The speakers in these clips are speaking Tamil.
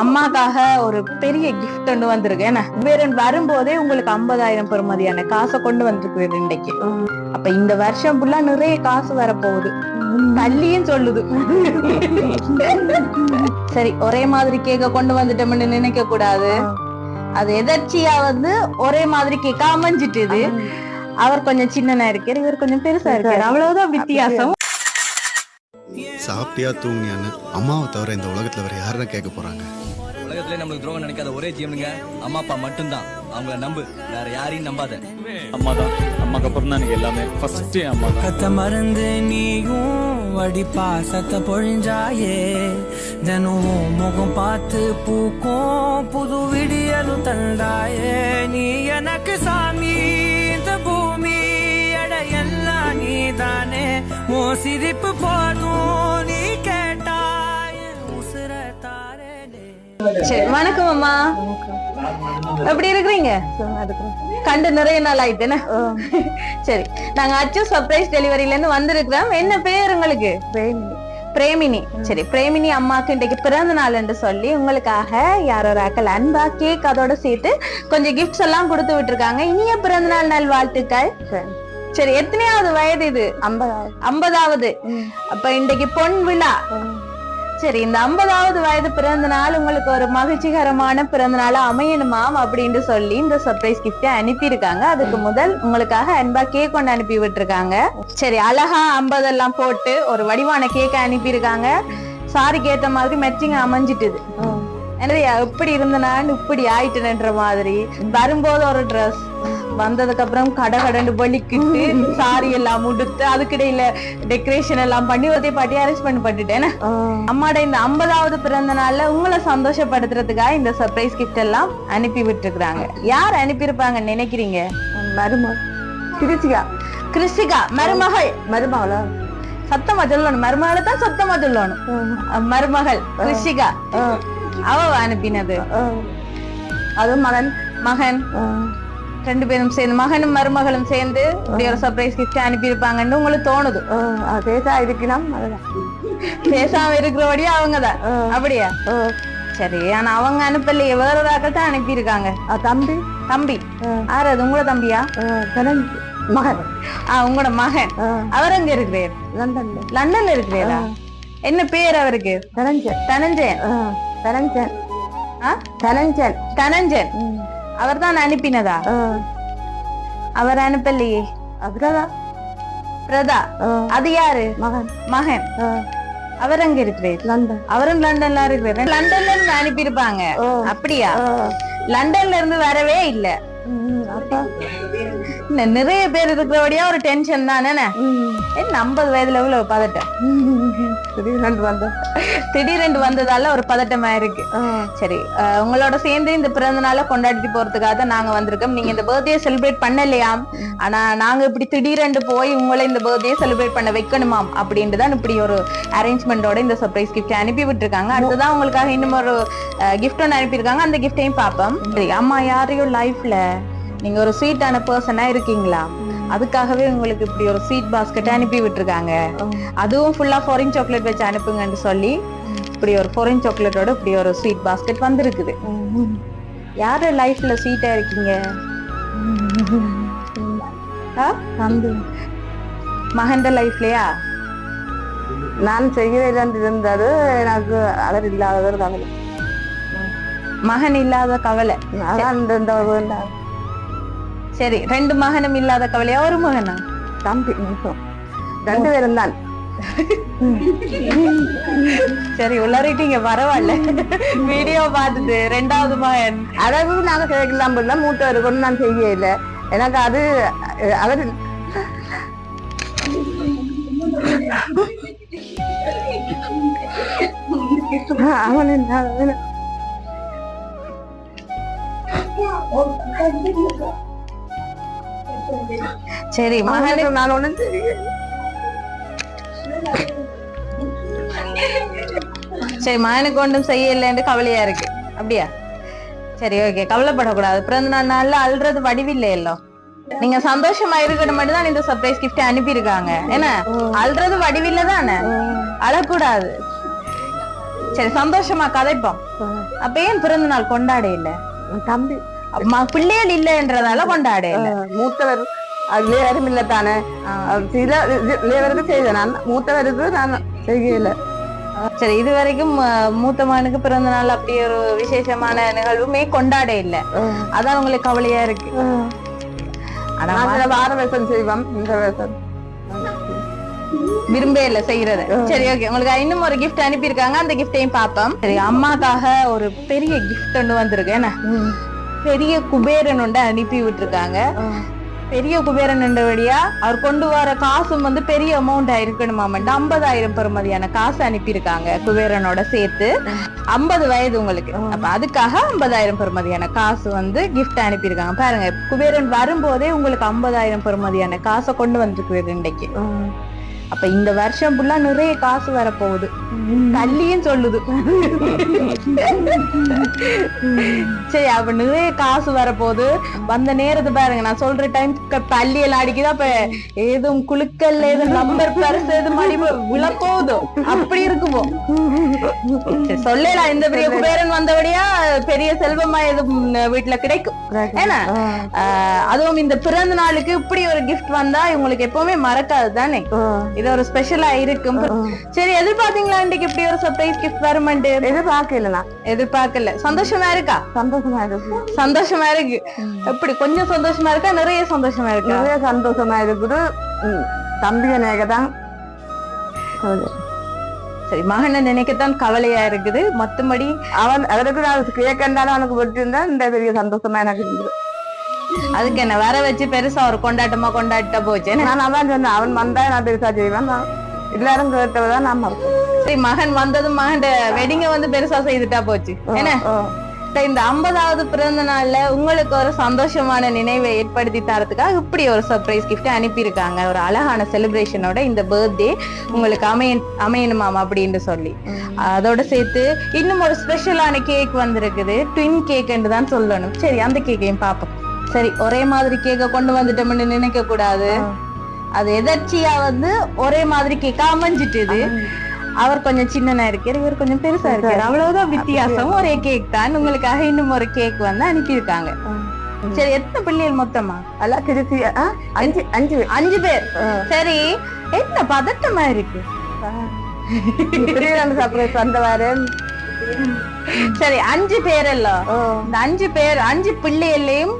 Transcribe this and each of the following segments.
அம்மாக்காக ஒரு பெரிய கிஃப்ட் கொண்டு வந்திருக்கேன். வேற வரும்போதே உங்களுக்கு 50,000 பெறுமதியான காசை கொண்டு வந்திருக்கு இன்னைக்கு. அப்ப இந்த வருஷம் ஃபுல்லா நிறைய காசு வரப்போகுது. தள்ளியும் சொல்லுது. சரி, ஒரே மாதிரி கேக்க கொண்டு வந்துட்டோம்னு நினைக்க கூடாது. அது எதர்ச்சியா ஒரே மாதிரி கேக்க அமைஞ்சிட்டு. அவர் கொஞ்சம் சின்னனா இருக்காரு, இவர் கொஞ்சம் பெருசா இருக்காரு, அவ்வளவுதான் வித்தியாசம். சாப்பிட்டியா தூங்கியான்னு அம்மாவை தவிர இந்த உலகத்துல வேற யாரும் கேட்க போறாங்க? உலகத்திலே நம்மளுக்கு துரோகம் நினைக்காத ஒரே ஜீவனுங்க அம்மா அப்பா மட்டும்தான். அவங்கள நம்பு, வேற யாரையும் நம்பாத. அம்மா தான், அம்மாக்கு அப்புறம் தான் எல்லாமே. ஃபர்ஸ்ட் அம்மா தான். கத்த மறந்து நீயும் வடி பாசத்தை பொழிஞ்சாயே, தினம் முகம் பார்த்து பூக்கும் புது விடியலும் தந்தாயே. நீ எனக்கு சாமி, இந்த பூமி எல்லாம் நீ தானே. ஓ சிரிப்பு போதும் நீ கேட்டாய் உசுர தாரே. சரி, வணக்கம் அம்மா. எப்படி இருக்கிறீங்க? கண்டு நிறைய நாள் ஆயிட்டேன. சரி, நாங்க அச்சு சர்ப்ரைஸ் டெலிவரியில இருந்து வந்திருக்கிறோம். என்ன பேர் உங்களுக்கு? பிரேமினி. சரி, பிரேமினி அம்மாக்கு இன்றைக்கு பிறந்த நாள் என்று சொல்லி உங்களுக்காக யாரோ ஆக்கள் அன்பா கேக் அதோட சேர்த்து கொஞ்சம் கிஃப்ட்ஸ் எல்லாம் கொடுத்து விட்டுருக்காங்க. இனிய பிறந்த நாள் நல் வாழ்த்துக்கள். சரி, எத்தனையாவது வயது இது? 50வது. அப்ப இன்றைக்கு பொன் விழா. சரி, இந்த 50வது வயது பிறந்த நாள் உங்களுக்கு ஒரு மகிழ்ச்சிகரமான பிறந்த நாள் அமையணுமாம் அப்படின்னு சொல்லி இந்த சர்ப்ரைஸ் கிஃப்ட் அனுப்பி இருக்காங்க. அதுக்கு முதல் உங்களுக்காக அன்பா கேக் கொண்டு அனுப்பி விட்டுருக்காங்க. சரி, அழகா 50 எல்லாம் போட்டு ஒரு வடிவான கேக்க அனுப்பி இருக்காங்க. சாரிக்கு ஏத்த மாதிரி மேட்சிங் அமைஞ்சிட்டுது. எப்படி இருந்த நான் இப்படி ஆயிட்டுன்ற மாதிரி. வரும்போது ஒரு ட்ரெஸ், வந்ததுக்கு அப்புறம் கடகடன்னு வலிக்கிட்டு சாரி எல்லாம் உடுத்து அதுக்கிடையில டெக்கரேஷன் எல்லாம் பண்ணி ஒரே பாட்டி அரேஞ்ச் பண்ணி பண்ணிட்டேன். அம்மாட இந்த 50வது பிறந்த நாள்ல உங்களை சந்தோஷப்படுத்துறதுக்காக இந்த சர்ப்ரைஸ் கிஃப்ட் எல்லாம் அனுப்பி விட்டுருக்காங்க. யார் அனுப்பியிருப்பாங்கன்னு நினைக்கிறீங்க? கிருஷிகா மருமகள். மருமகளா? சத்தமா சொல்லணும். மருமகளை தான் சத்தமா சொல்லணும். மருமகள் கிருஷிகா அவ அனுப்பினது. அது மகன் ரெண்டு பேரும் சேர்ந்து, மகனும் மருமகளும் சேர்ந்து இப்படி ஒரு சர்ப்ரைஸ் கிஃப்ட் அனுப்பி இருப்பாங்கன்னு உங்களுக்கு தோணுது? பேசாம இருக்கிறபடியா அவங்கதான். அப்படியா? சரி, ஆனா அவங்க அனுப்பலையே, வேற ஒரு ஆக்கள் தான் அனுப்பி இருக்காங்க. தம்பி யாரு அது? உங்களோட தம்பியா? மகன். உங்களோட மகன். அவர் எங்க இருக்கிறார்? லண்டன்ல இருக்கிறாரா? என்ன பேர் அவருக்கு? தனஞ்சன். அவர் தான் அனுப்பினதா? அவர் அனுப்பலையே. பிரதா. அது யாரு? மகன். அவர் அங்க இருக்கிறார். அவரும் லண்டன்ல இருக்கிறார். லண்டன்ல இருந்து அனுப்பி இருப்பாங்க. அப்படியா? லண்டன்ல இருந்து வரவே இல்ல. நிறைய பேர் இருக்கிறபடியா ஒரு டென்ஷன் தானே. என்ன 50 வயதுல எவ்வளவு பதட்டம்? திடீரென்று வந்ததால ஒரு பதட்டமா இருக்கு. சரி, உங்களோட சேர்ந்து இந்த பிறந்த நாளை கொண்டாடிட்டு போறதுக்காக தான் நாங்க வந்திருக்கோம். நீங்க இந்த பர்த்டே செலிப்ரேட் பண்ணலையாம், ஆனா நாங்க இப்படி திடீரென்று போய் உங்களை இந்த பர்த்டே செலிப்ரேட் பண்ண வைக்கணுமாம் அப்படின்ட்டு தான் இப்படி ஒரு அரேஞ்ச்மெண்டோட இந்த சர்ப்ரைஸ் கிஃப்ட் அனுப்பி விட்டுருக்காங்க. அடுத்ததான் உங்களுக்காக இன்னும் ஒரு கிஃப்ட் ஒன்று அனுப்பியிருக்காங்க. அந்த கிஃப்டையும் பார்ப்போம். சரி, அம்மா யாரையும் லைஃப்ல நீங்க ஒரு ஸ்வீட்டான பர்சனா இருக்கீங்களா, அதுக்காகவே உங்களுக்கு இப்படி ஒரு ஸ்வீட் பாஸ்கெட் அனுப்பி விட்டுருக்காங்க. அதுவும் ஃபுல்லா ஃபாரின் சாக்லேட் வச்சு அனுப்புங்கன்னு சொல்லி இப்படி ஒரு ஃபாரின் சாக்லேட்டோட இப்படி ஒரு ஸ்வீட் பாஸ்கெட் வந்திருக்குது. யாரு லைஃப்ல ஸ்வீட்டா இருக்கீங்க? மகன் லைஃப்லயா? நான் செய்கிறேன் இருந்தாரு, எனக்கு அவர் இல்லாதவர் கவலை. மகன் இல்லாத கவலை. சரி, 2 மகனும் இல்லாத கவலையா? ஒரு மகனா? தம்பி. 2 பேரும் தான். சரி, உள்ளாரிட்டீங்க, பரவாயில்ல. வீடியோ பார்த்துட்டு 2வது மகன். அதாவது நாங்க கேட்கலாம் போல, மூத்தவர் கொண்டு நான் செய்ய இல்லை. எனக்கு அது அவர் அவன் சரி, மகனுக்கு நான் ஒண்ணும் தெரியல. சரி, மகனுக்கு ஒன்றும் செய்யலன்னு கவலையா இருக்கு. அப்படியா? சரி, ஓகே, கவலைப்படக்கூடாது. பிறந்த நாள்ல அழுறது வடிவில்லை. எல்லாம் நீங்க சந்தோஷமா இருக்கணும் மட்டும் தான் இந்த சர்ப்ரைஸ் கிஃப்ட் அனுப்பி இருக்காங்க. என்ன அழுறது வடிவில்லை தானே, அழக்கூடாது. சரி, சந்தோஷமா கதைப்போம். அப்ப ஏன் பிறந்த நாள் கொண்டாட இல்ல? தம்பி பிள்ளைகள் இல்லைன்றதால கொண்டாட இல்ல. மூத்தவர் அது யாரும் இல்ல தானே. சில லேவருக்கு செய்தேன் நான், மூத்தவருக்கு நான் செய்யல. சரி, இது வரைக்கும் மூத்த மகனுக்கு பிறந்த நாள் அப்படி ஒரு விசேஷமான நிகழ்வுமே கொண்டாட இல்ல. அதான் உங்களுக்கு கவலையா இருக்கு. ஆனா வார வருஷம் செய்வோம், இந்த வருஷம் விரும்பே இல்ல செய்யறது. சரி, ஓகே. உங்களுக்கு இன்னும் ஒரு கிஃப்ட் அனுப்பியிருக்காங்க, அந்த கிஃப்டையும் பாப்போம். சரி, அம்மாக்காக ஒரு பெரிய கிஃப்ட் ஒன்று வந்திருக்கு. என்ன பெரிய குபேரன் ஒன்று அனுப்பி விட்டுருக்காங்க. பெரிய குபேரன் என்றபடியா அவர் கொண்டு வர காசும் வந்து பெரிய அமௌண்ட் ஆயிருக்கணுமாம். 50,000 பெறுமதியான காசு அனுப்பியிருக்காங்க குபேரனோட சேர்த்து. 50 வயது உங்களுக்கு. அப்ப அதுக்காக 50,000 பெறுமதியான காசு வந்து கிஃப்ட் அனுப்பியிருக்காங்க. பாருங்க, குபேரன் வரும்போதே உங்களுக்கு 50,000 பெறுமதியான காசை கொண்டு வந்திருக்கு இன்றைக்கு. அப்ப இந்த வருஷம் ஃபுல்லா நிறைய காசு வரப்போகுது, தள்ளியும் சொல்லுது. சரி, அப்ப நிறைய காசு வரப்போகுது. வந்த நேரத்தை பாருங்க, நான் சொல்ற டைம் பள்ளி எல்லாம் அடிக்குது. அப்ப ஏதும் குழுக்கல்ல ஏதும் நம்பர் பரிசு எதுவும் மடிவு விழப்போகுதோ அப்படி இருக்குமோ. சொல்லலாம், இந்த பெரிய குபேரன் வந்தபடியா பெரிய செல்வமா எதுவும் வீட்டுல கிடைக்கும். ஏன்னா அதுவும் இந்த பிறந்த நாளுக்கு இப்படி ஒரு கிஃப்ட் வந்தா இவங்களுக்கு எப்பவுமே மறக்காது தானே. இது ஒரு ஸ்பெஷலா இருக்கும். சரி, எதிர்பார்த்தீங்களா இன்னைக்கு இப்படி ஒரு சர்ப்ரைஸ் கிஃப்ட் வருமெண்டு? எதிர்பார்க்கல. சந்தோஷமா இருக்கா? சந்தோஷமா இருக்கு. எப்படி கொஞ்சம் சந்தோஷமா இருக்கா, நிறைய சந்தோஷமா இருக்கா? நிறைய சந்தோஷமா இருக்குது. தம்பிய நினைக்கத்தான். சரி, மகனை நினைக்கத்தான் கவலையா இருக்குது. மத்தபடி அவருக்கு நான் கேட்கண்டாலும் அவனுக்கு விட்டுருந்தா இந்த பெரிய சந்தோஷமா எனக்கு இருக்குது. அதுக்கு என்ன வர வச்சு பெருசா ஒரு கொண்டாட்டமா கொண்டாட்ட போச்சு. நான் அதான் சொன்னேன், அவன் வந்தா நான் பெருசா செய்வேன். எல்லாரும் கேட்டவதான் நான் மறப்பேன். சரி, மகன் வந்ததும் மகன் வெட்டிங்க வந்து பெருசா செய்துட்டா போச்சு. என்ன இந்த 50வது பிறந்த நாள்ல உங்களுக்கு ஒரு சந்தோஷமான நினைவை ஏற்படுத்தி தரதுக்காக இப்படி ஒரு சர்ப்ரைஸ் கிஃப்ட் அனுப்பியிருக்காங்க. ஒரு அழகான செலிப்ரேஷனோட இந்த பர்த்டே உங்களுக்கு அமையணுமாம் அப்படின்னு சொல்லி. அதோட சேர்த்து இன்னும் ஒரு ஸ்பெஷலான கேக் வந்திருக்குது. ட்வின் கேக் என்று தான் சொல்லணும். சரி, அந்த கேக்கையும் பார்ப்போம். சரி, ஒரே மாதிரி கேக்க கொண்டு வந்துட்டோம்னு நினைக்க கூடாது. அது எதர்ச்சியா வந்து ஒரே மாதிரி கேக்கா அமைஞ்சிட்டு. அவர் கொஞ்சம் சின்னனா இருக்காரு, இவர் கொஞ்சம் பெருசா இருக்காரு, அவ்வளவுதான் வித்தியாசம். ஒரே கேக் தான். உங்களுக்காக இன்னும் ஒரு கேக் வந்து அனுப்பியிருக்காங்க. சரி, எத்தனை பிள்ளைகள் மொத்தமா? எல்லாம் திருச்சி 5 பேர். சரி, என்ன பதட்டமா இருக்கு? சர்ப்ரைஸ் வந்தவாரு. சரி, 5 பேர் எல்லாம். இந்த 5 பேர் 5 பிள்ளைகளையும்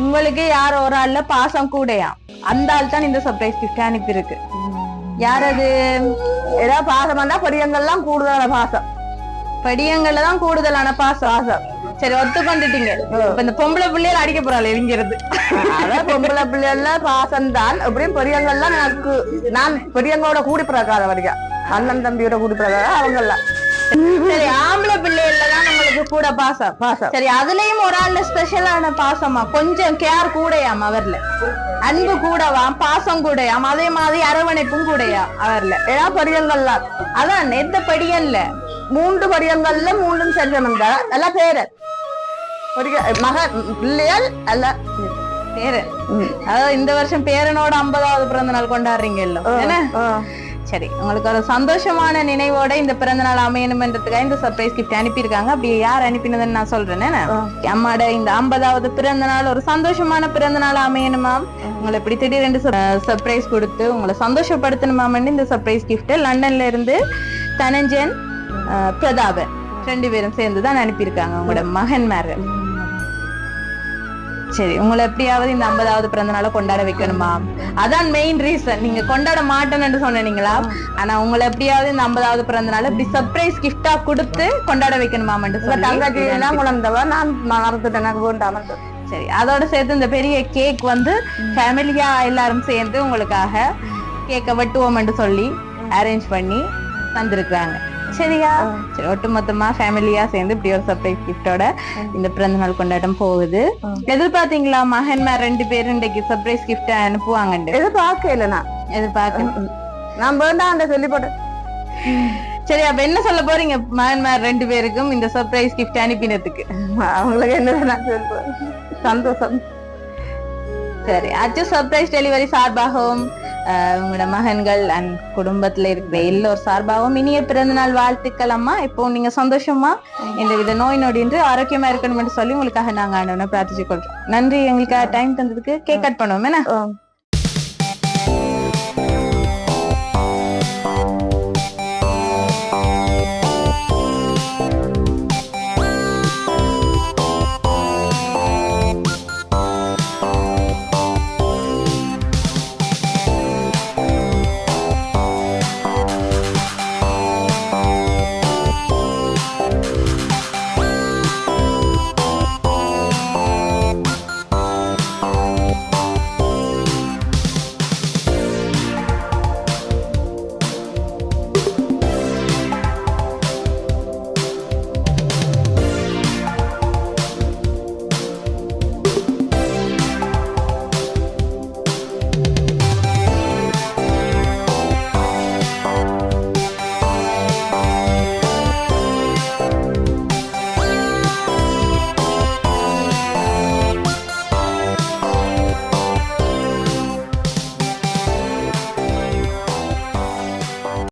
உங்களுக்கு யாரோ ஒரு ஆள்ல பாசம் கூடயா, அந்த ஆள் தான் இந்த சர்ப்ரைஸ் கிஃப்ட் அனுப்பி இருக்கு. யார் அது? ஏதாவது பாசம் வந்தா படியங்கள்லாம் கூடுதலான பாசம். படியங்கள்ல தான் கூடுதலான பாசம். சரி, ஒத்துக்கொண்டுட்டீங்க. இப்ப இந்த பொம்பளை பிள்ளைகள் அடிக்க போறாள் எரிங்கிறது. அதான் பொம்பளை பிள்ளைகள்ல பாசம் தான். எப்படியும் பெரியவங்கள்லாம் எனக்கு நான் பெரியவங்களோட கூடி பிரகாரம் வரைக்கும், அண்ணன் தம்பியோட கூடி பிரகாரம் அவங்கெல்லாம். சரி, ஆம்பளை பிள்ளைகள்லதான் உங்களுக்கு கூட பாசம். சரி, அதுலயும் ஒரு ஆள்ல ஸ்பெஷலான பாசமா, கொஞ்சம் கேர் கூடயாம் அவர்ல, அன்பு கூடவாம், பாசம் கூடயாம், அதே மாதிரி அரவணைப்பும் கூடயா அவர்ல. ஏன்னா படியங்கள்ல அதான் எந்த படியன்ல 3 படியங்கள்ல 3 சென்றமன் எல்லாம் பேரு மக பிள்ளைகள் அல்ல பேரு. அதாவது இந்த வருஷம் பேரனோட 50வது பிறந்த நாள் கொண்டாடுறீங்க இல்ல? என்ன? சரி, உங்களுக்கு ஒரு சந்தோஷமான நினைவோட இந்த பிறந்த நாள் அமையணும்ன்றதுக்காக இந்த சர்ப்ரைஸ் கிஃப்ட் அனுப்பியிருக்காங்க. அப்படி யார் அனுப்பினதுன்னு நான் சொல்றேன். அம்மாட இந்த 50வது பிறந்த நாள் ஒரு சந்தோஷமான பிறந்த நாள் அமையணுமா, உங்களை இப்படி திடீரென்று சர்ப்ரைஸ் கொடுத்து உங்களை சந்தோஷப்படுத்தணுமான்னு இந்த சர்ப்ரைஸ் கிஃப்ட் லண்டன்ல இருந்து தனஞ்சன் பிரதாபன் 2 பேரும் சேர்ந்துதான் அனுப்பியிருக்காங்க உங்களோட மகன் மேர. சரி, உங்களை எப்படியாவது இந்த 50வது பிறந்த நாளை கொண்டாட வைக்கணுமா, அதான் மெயின் ரீசன். நீங்க கொண்டாட மாட்டேன்னு சொன்னீங்களா, ஆனா உங்களை எப்படியாவது இந்த 50வது பிறந்த நாள் இப்படி சர்ப்ரைஸ் கிஃப்டா கொடுத்து கொண்டாட வைக்கணுமான்னு தங்கச்சிலாம் குழந்தவ நான் மறந்துட்டேன், எனக்கு வேண்டாம். சரி, அதோட சேர்த்து இந்த பெரிய கேக் வந்து ஃபேமிலியா எல்லாரும் சேர்ந்து உங்களுக்காக கேக்க வெட்டுவோம்னு சொல்லி அரேஞ்ச் பண்ணி தந்திருக்காங்க. சரியா? சரி, ஒட்டுமொத்தமா ஃபேமிலியா சேர்ந்து இப்படி ஒரு சர்ப்ரைஸ் கிஃப்டோட இந்த பிறந்த நாள் கொண்டாட்டம் போகுது. எதிர்பார்த்தீங்களா மகன்மார் 2 பேரும் இன்றைக்கு சர்ப்ரைஸ் கிஃப்ட் அனுப்புவாங்க? எதிர்பார்க்கல. நான் வேண்டாம் அந்த சொல்லி போட்டேன். சரி, அப்ப என்ன சொல்ல போறீங்க மகன்மார் 2 பேருக்கும் இந்த சர்ப்ரைஸ் கிஃப்ட் அனுப்பினதுக்கு? அவங்களுக்கு என்ன சந்தோஷம். சரி, அச்சு சர்ப்ரைஸ் டெலிவரி சார்பாகவும் உங்களோட மகன்கள் அண்ட் குடும்பத்துல இருக்கிற எல்லோர் சார்பாகவும் இனிய பிறந்தநாள் வாழ்த்துக்கள் அம்மா. இப்போ நீங்க சந்தோஷமா இந்த வித நோய் நொடின்று ஆரோக்கியமா இருக்கணும் என்று சொல்லி உங்களுக்காக நாங்க ஆண்டவனை பிரார்த்திச்சு கொள்றோம். நன்றி எங்களுக்காக டைம் தந்ததுக்கு. கேக் கட் பண்ணுவோம் என்ன?